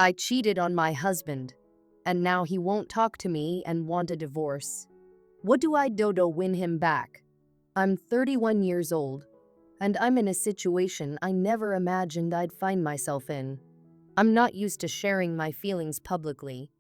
I cheated on my husband, and now he won't talk to me and want a divorce. What do I do to win him back? I'm 31 years old, and I'm in a situation I never imagined I'd find myself in. I'm not used to sharing my feelings publicly,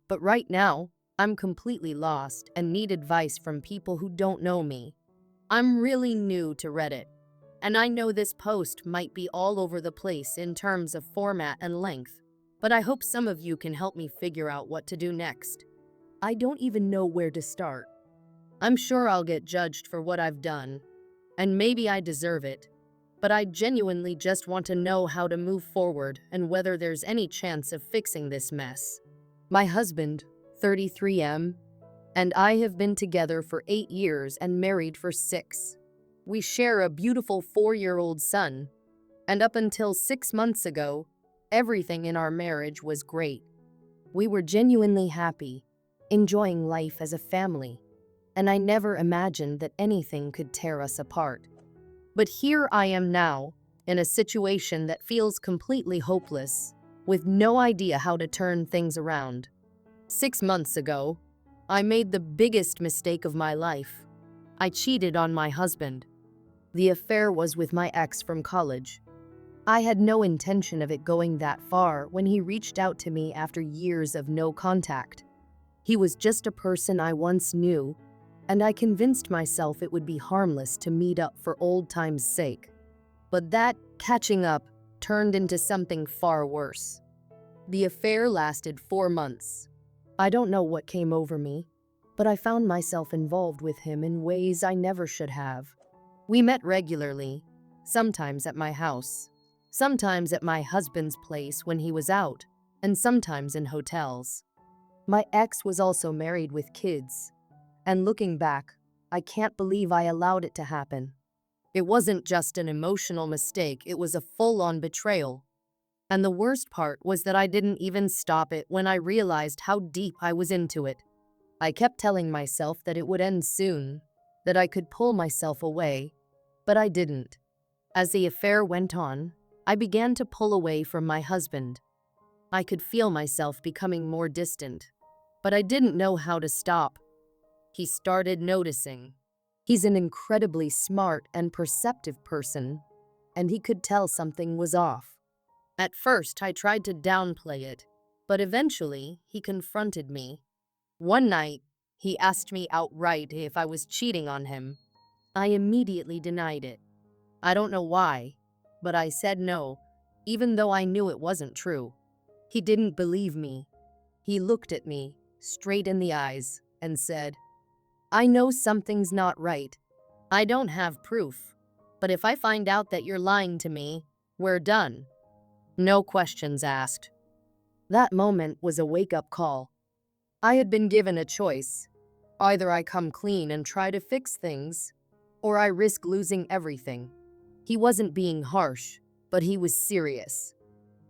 but right now, I'm completely lost and need advice from people who don't know me. I'm really new to Reddit, and I know this post might be all over the place in terms of format and length, but I hope some of you can help me figure out what to do next. I don't even know where to start. I'm sure I'll get judged for what I've done, and maybe I deserve it, but I genuinely just want to know how to move forward and whether there's any chance of fixing this mess. My husband, 33M, and I have been together for 8 years and married for 6. We share a beautiful 4-year-old son, and up until 6 months ago, everything in our marriage was great. We were genuinely happy, enjoying life as a family, and I never imagined that anything could tear us apart. But here I am now, in a situation that feels completely hopeless, with no idea how to turn things around. 6 months ago, I made the biggest mistake of my life. I cheated on my husband. The affair was with my ex from college. I had no intention of it going that far when he reached out to me after years of no contact. He was just a person I once knew, and I convinced myself it would be harmless to meet up for old times' sake. But that catching up turned into something far worse. The affair lasted 4 months. I don't know what came over me, but I found myself involved with him in ways I never should have. We met regularly, sometimes at my house, sometimes at my husband's place when he was out, and sometimes in hotels. My ex was also married with kids, and looking back, I can't believe I allowed it to happen. It wasn't just an emotional mistake, it was a full-on betrayal. And the worst part was that I didn't even stop it when I realized how deep I was into it. I kept telling myself that it would end soon, that I could pull myself away, but I didn't. As the affair went on, I began to pull away from my husband. I could feel myself becoming more distant, but I didn't know how to stop. He started noticing. He's an incredibly smart and perceptive person, and he could tell something was off. At first, I tried to downplay it, but eventually, he confronted me. One night, he asked me outright if I was cheating on him. I immediately denied it. I don't know why, but I said no, even though I knew it wasn't true. He didn't believe me. He looked at me, straight in the eyes, and said, "I know something's not right. I don't have proof, but if I find out that you're lying to me, we're done." No questions asked. That moment was a wake-up call. I had been given a choice. Either I come clean and try to fix things, or I risk losing everything. He wasn't being harsh, but he was serious.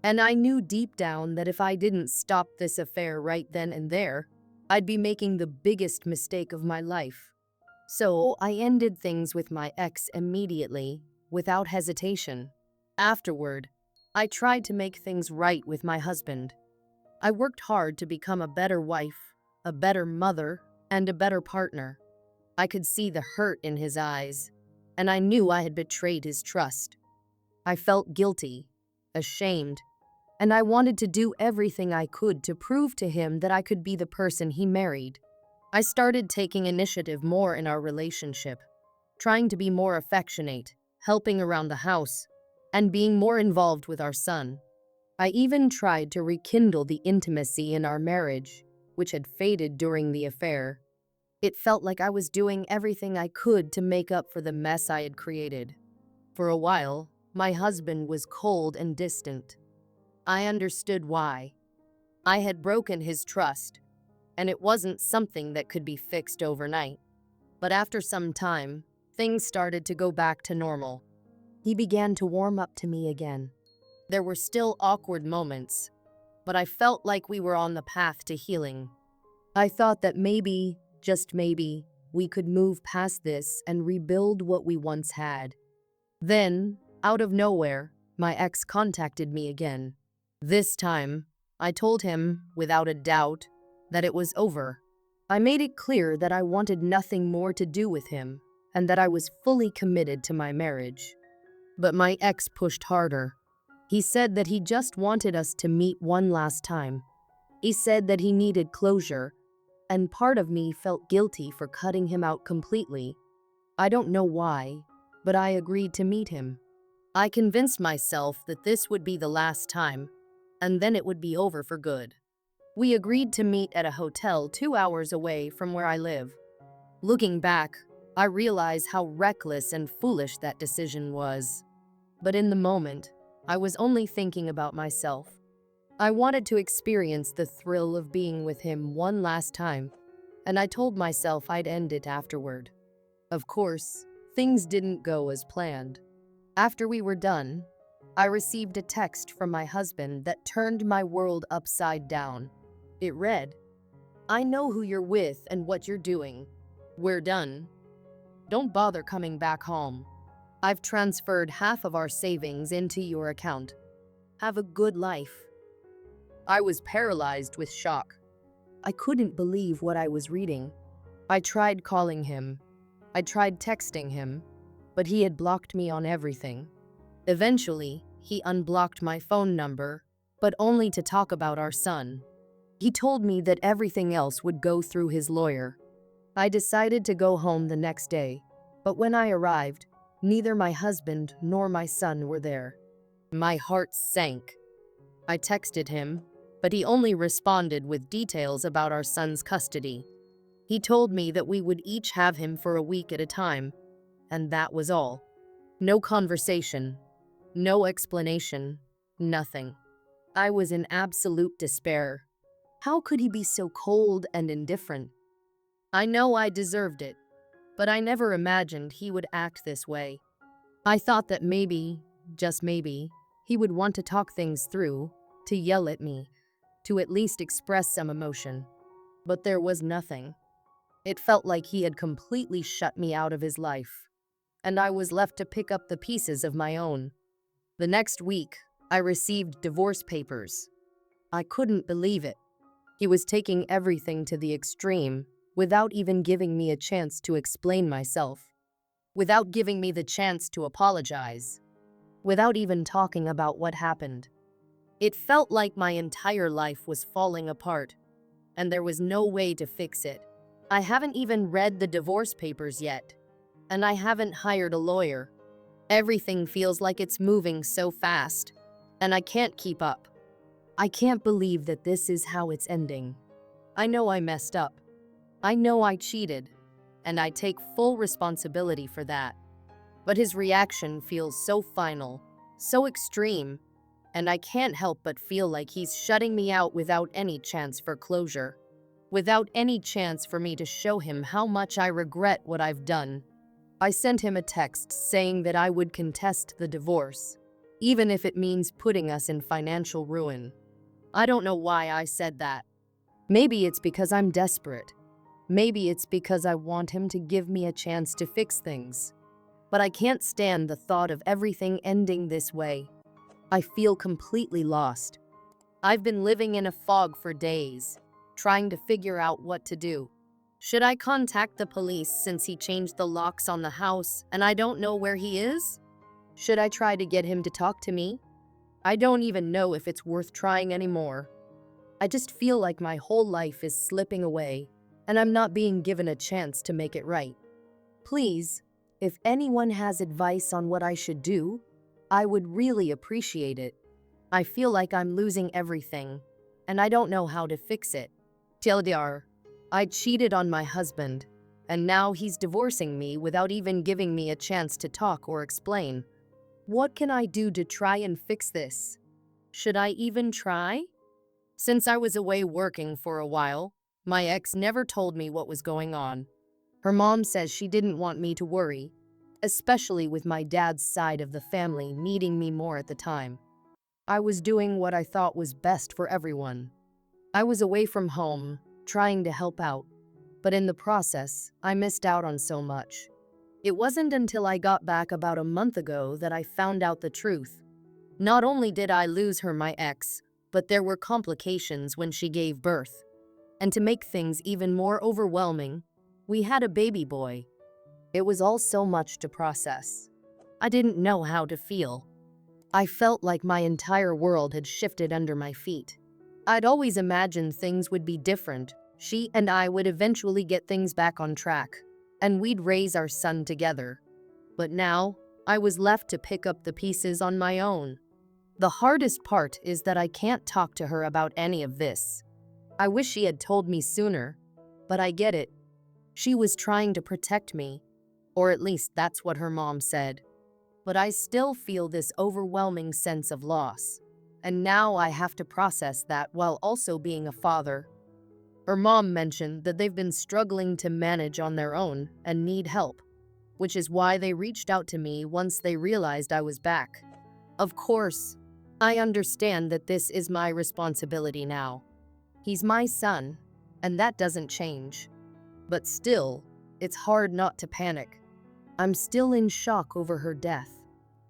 And I knew deep down that if I didn't stop this affair right then and there, I'd be making the biggest mistake of my life. So I ended things with my ex immediately, without hesitation. Afterward, I tried to make things right with my husband. I worked hard to become a better wife, a better mother, and a better partner. I could see the hurt in his eyes, and I knew I had betrayed his trust. I felt guilty, ashamed, and I wanted to do everything I could to prove to him that I could be the person he married. I started taking initiative more in our relationship, trying to be more affectionate, helping around the house, and being more involved with our son. I even tried to rekindle the intimacy in our marriage, which had faded during the affair. It felt like I was doing everything I could to make up for the mess I had created. For a while, my husband was cold and distant. I understood why. I had broken his trust, and it wasn't something that could be fixed overnight. But after some time, things started to go back to normal. He began to warm up to me again. There were still awkward moments, but I felt like we were on the path to healing. I thought that maybe, just maybe, we could move past this and rebuild what we once had. Then, out of nowhere, my ex contacted me again. This time, I told him, without a doubt, that it was over. I made it clear that I wanted nothing more to do with him and that I was fully committed to my marriage. But my ex pushed harder. He said that he just wanted us to meet one last time. He said that he needed closure, and part of me felt guilty for cutting him out completely. I don't know why, but I agreed to meet him. I convinced myself that this would be the last time, and then it would be over for good. We agreed to meet at a hotel 2 hours away from where I live. Looking back, I realize how reckless and foolish that decision was. But in the moment, I was only thinking about myself. I wanted to experience the thrill of being with him one last time, and I told myself I'd end it afterward. Of course, things didn't go as planned. After we were done, I received a text from my husband that turned my world upside down. It read, "I know who you're with and what you're doing. We're done. Don't bother coming back home. I've transferred half of our savings into your account. Have a good life." I was paralyzed with shock. I couldn't believe what I was reading. I tried calling him. I tried texting him, but he had blocked me on everything. Eventually, he unblocked my phone number, but only to talk about our son. He told me that everything else would go through his lawyer. I decided to go home the next day, but when I arrived, neither my husband nor my son were there. My heart sank. I texted him, but he only responded with details about our son's custody. He told me that we would each have him for a week at a time, and that was all. No conversation, no explanation, nothing. I was in absolute despair. How could he be so cold and indifferent? I know I deserved it, but I never imagined he would act this way. I thought that maybe, just maybe, he would want to talk things through, to yell at me, to at least express some emotion. But there was nothing. It felt like he had completely shut me out of his life, and I was left to pick up the pieces of my own. The next week, I received divorce papers. I couldn't believe it. He was taking everything to the extreme, without even giving me a chance to explain myself, without giving me the chance to apologize, without even talking about what happened. It felt like my entire life was falling apart, and there was no way to fix it. I haven't even read the divorce papers yet, and I haven't hired a lawyer. Everything feels like it's moving so fast, and I can't keep up. I can't believe that this is how it's ending. I know I messed up. I know I cheated, and I take full responsibility for that. But his reaction feels so final, so extreme, and I can't help but feel like he's shutting me out without any chance for closure, without any chance for me to show him how much I regret what I've done. I sent him a text saying that I would contest the divorce, even if it means putting us in financial ruin. I don't know why I said that. Maybe it's because I'm desperate. Maybe it's because I want him to give me a chance to fix things. But I can't stand the thought of everything ending this way. I feel completely lost. I've been living in a fog for days, trying to figure out what to do. Should I contact the police since he changed the locks on the house and I don't know where he is? Should I try to get him to talk to me? I don't even know if it's worth trying anymore. I just feel like my whole life is slipping away, and I'm not being given a chance to make it right. Please, if anyone has advice on what I should do, I would really appreciate it. I feel like I'm losing everything, and I don't know how to fix it. TLDR, I cheated on my husband, and now he's divorcing me without even giving me a chance to talk or explain. What can I do to try and fix this? Should I even try? Since I was away working for a while, my ex never told me what was going on. Her mom says she didn't want me to worry, especially with my dad's side of the family needing me more at the time. I was doing what I thought was best for everyone. I was away from home, trying to help out, but in the process, I missed out on so much. It wasn't until I got back about a month ago that I found out the truth. Not only did I lose her, my ex, but there were complications when she gave birth. And to make things even more overwhelming, we had a baby boy. It was all so much to process. I didn't know how to feel. I felt like my entire world had shifted under my feet. I'd always imagined things would be different. She and I would eventually get things back on track, and we'd raise our son together. But now, I was left to pick up the pieces on my own. The hardest part is that I can't talk to her about any of this. I wish she had told me sooner, but I get it. She was trying to protect me, or at least that's what her mom said. But I still feel this overwhelming sense of loss, and now I have to process that while also being a father. Her mom mentioned that they've been struggling to manage on their own and need help, which is why they reached out to me once they realized I was back. Of course, I understand that this is my responsibility now. He's my son, and that doesn't change. But still, it's hard not to panic. I'm still in shock over her death,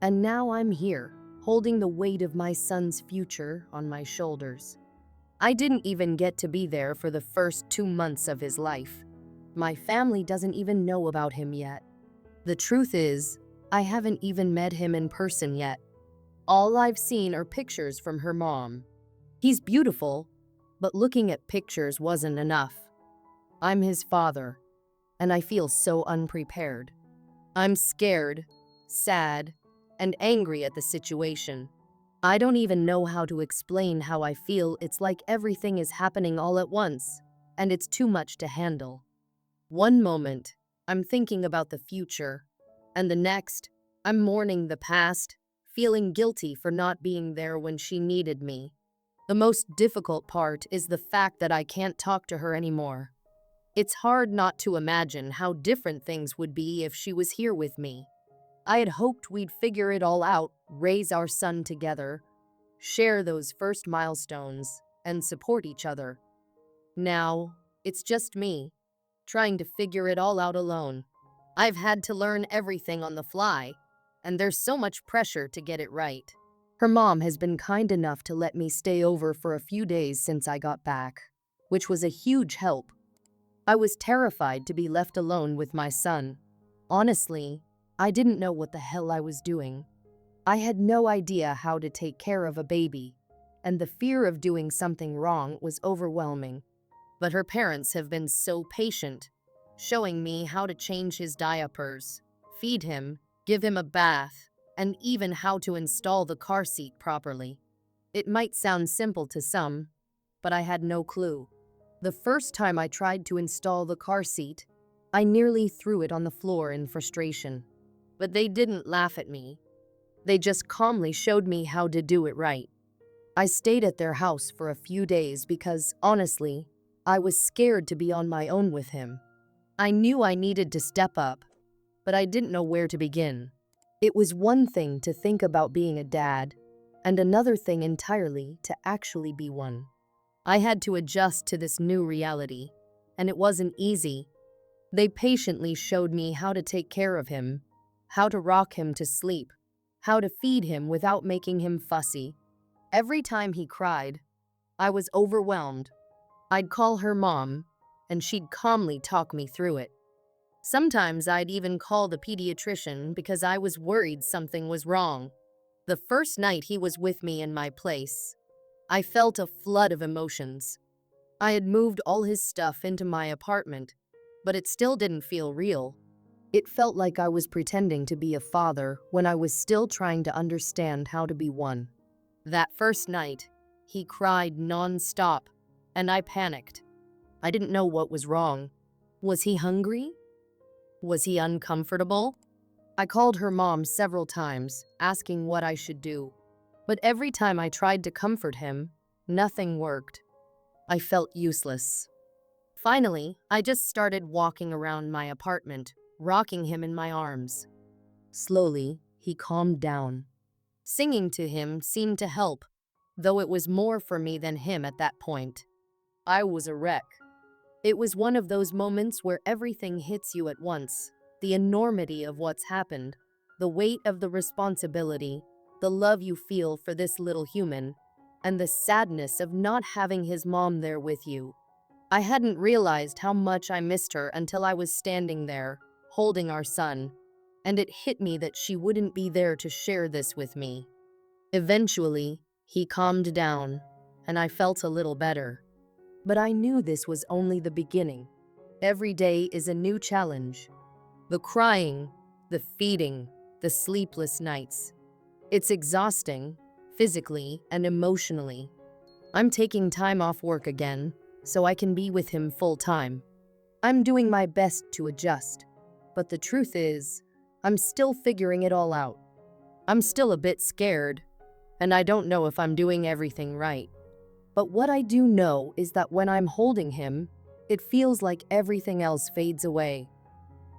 and now I'm here, holding the weight of my son's future on my shoulders. I didn't even get to be there for the first 2 months of his life. My family doesn't even know about him yet. The truth is, I haven't even met him in person yet. All I've seen are pictures from her mom. He's beautiful, but looking at pictures wasn't enough. I'm his father, and I feel so unprepared. I'm scared, sad, and angry at the situation. I don't even know how to explain how I feel. It's like everything is happening all at once, and it's too much to handle. One moment, I'm thinking about the future, and the next, I'm mourning the past, feeling guilty for not being there when she needed me. The most difficult part is the fact that I can't talk to her anymore. It's hard not to imagine how different things would be if she was here with me. I had hoped we'd figure it all out, raise our son together, share those first milestones, and support each other. Now, it's just me, trying to figure it all out alone. I've had to learn everything on the fly, and there's so much pressure to get it right. Her mom has been kind enough to let me stay over for a few days since I got back, which was a huge help. I was terrified to be left alone with my son. Honestly, I didn't know what the hell I was doing. I had no idea how to take care of a baby, and the fear of doing something wrong was overwhelming. But her parents have been so patient, showing me how to change his diapers, feed him, give him a bath, and even how to install the car seat properly. It might sound simple to some, but I had no clue. The first time I tried to install the car seat, I nearly threw it on the floor in frustration. But they didn't laugh at me. They just calmly showed me how to do it right. I stayed at their house for a few days because, honestly, I was scared to be on my own with him. I knew I needed to step up, but I didn't know where to begin. It was one thing to think about being a dad, and another thing entirely to actually be one. I had to adjust to this new reality, and it wasn't easy. They patiently showed me how to take care of him, how to rock him to sleep, how to feed him without making him fussy. Every time he cried, I was overwhelmed. I'd call her mom, and she'd calmly talk me through it. Sometimes I'd even call the pediatrician because I was worried something was wrong. The first night he was with me in my place, I felt a flood of emotions. I had moved all his stuff into my apartment, but it still didn't feel real. It felt like I was pretending to be a father when I was still trying to understand how to be one. That first night, he cried non-stop, and I panicked. I didn't know what was wrong. Was he hungry? Was he uncomfortable? I called her mom several times, asking what I should do. But every time I tried to comfort him, nothing worked. I felt useless. Finally, I just started walking around my apartment, rocking him in my arms. Slowly, he calmed down. Singing to him seemed to help, though it was more for me than him at that point. I was a wreck. It was one of those moments where everything hits you at once. The enormity of what's happened, the weight of the responsibility, the love you feel for this little human. and the sadness of not having his mom there with you. I hadn't realized how much I missed her until I was standing there, holding our son, and it hit me that she wouldn't be there to share this with me. Eventually, he calmed down, and I felt a little better. But I knew this was only the beginning. Every day is a new challenge. The crying, the feeding, the sleepless nights. It's exhausting, physically and emotionally. I'm taking time off work again, so I can be with him full time. I'm doing my best to adjust, but the truth is, I'm still figuring it all out. I'm still a bit scared, and I don't know if I'm doing everything right. But what I do know is that when I'm holding him, it feels like everything else fades away.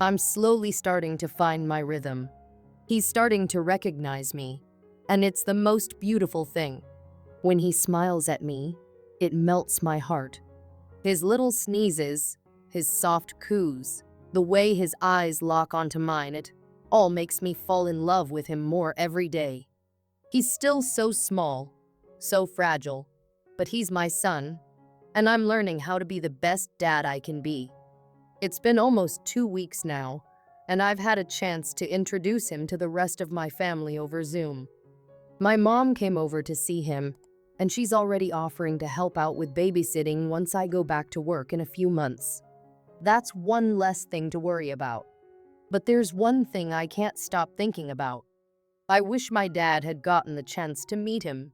I'm slowly starting to find my rhythm. He's starting to recognize me, and it's the most beautiful thing. When he smiles at me, it melts my heart. His little sneezes, his soft coos, the way his eyes lock onto mine, it all makes me fall in love with him more every day. He's still so small, so fragile, but he's my son, and I'm learning how to be the best dad I can be. It's been almost 2 weeks now, and I've had a chance to introduce him to the rest of my family over Zoom. My mom came over to see him, and she's already offering to help out with babysitting once I go back to work in a few months. That's one less thing to worry about. But there's one thing I can't stop thinking about. I wish my dad had gotten the chance to meet him.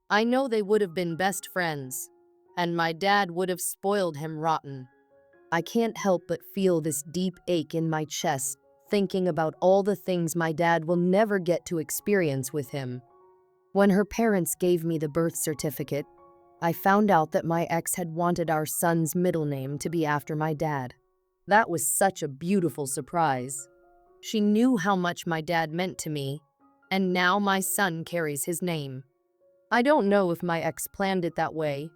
I know they would have been best friends, and my dad would have spoiled him rotten. I can't help but feel this deep ache in my chest, thinking about all the things my dad will never get to experience with him. When her parents gave me the birth certificate, I found out that my ex had wanted our son's middle name to be after my dad. That was such a beautiful surprise. She knew how much my dad meant to me, and now my son carries his name. I don't know if my ex planned it that way,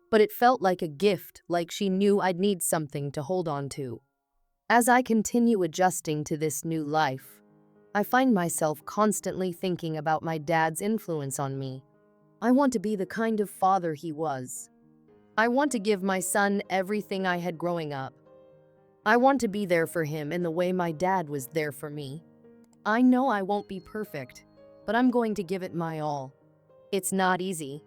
but it felt like a gift, like she knew I'd need something to hold on to. As I continue adjusting to this new life, I find myself constantly thinking about my dad's influence on me. I want to be the kind of father he was. I want to give my son everything I had growing up. I want to be there for him in the way my dad was there for me. I know I won't be perfect, but I'm going to give it my all. It's not easy.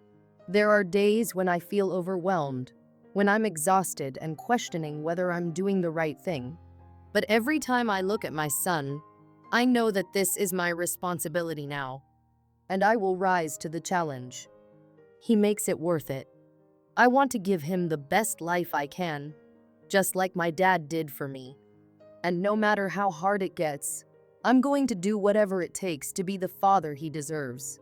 There are days when I feel overwhelmed, when I'm exhausted and questioning whether I'm doing the right thing. But every time I look at my son, I know that this is my responsibility now, and I will rise to the challenge. He makes it worth it. I want to give him the best life I can, just like my dad did for me. And no matter how hard it gets, I'm going to do whatever it takes to be the father he deserves.